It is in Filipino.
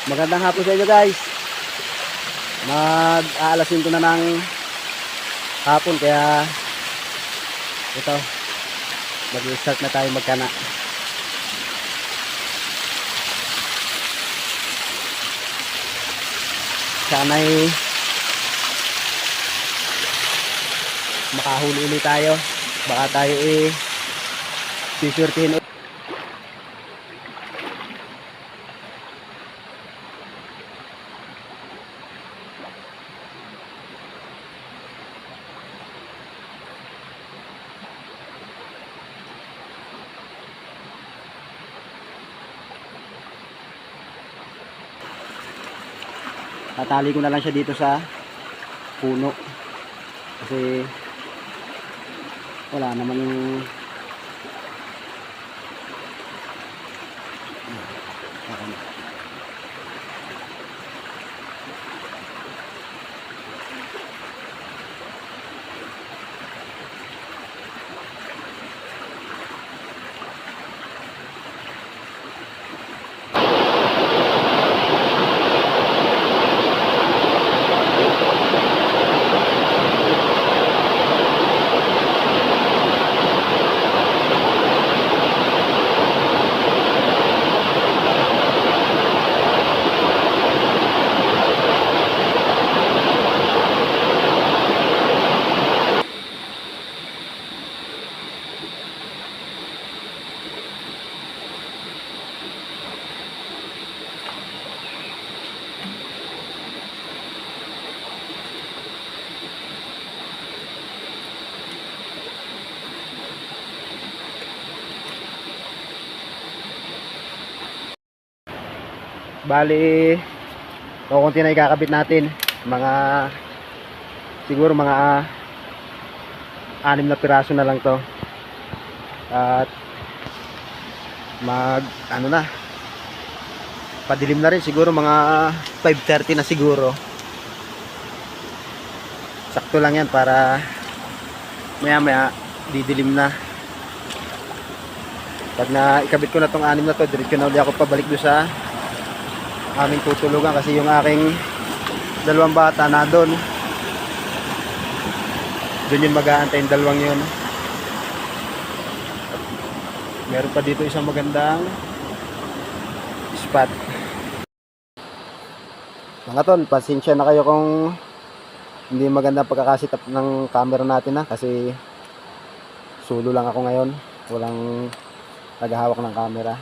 Magandang hapon sa inyo guys. Mag-aalasin ko na ng hapon kaya ito mag-start na tayo magkana. Sana'y makahuli ulit tayo. Baka tayo siswertihin. Tatali ko na lang siya dito sa puno kasi wala naman yung bali kukunti na ikakabit natin mga siguro mga 6 na piraso na lang to at ano na padilim na rin siguro mga 5:30 na siguro, sakto lang yan para maya maya didilim na. Pag na ikabit ko na tong 6 na to, diretso na ulit ako pabalik doon sa aming tutulugan kasi yung aking 2 bata na doon yung mag-aantay yung 2 yun. Meron pa dito isang magandang spot. Mga tol, pasensya na kayo kung hindi maganda pagkakasitap ng camera natin kasi solo lang ako ngayon, walang naghahawak ng camera.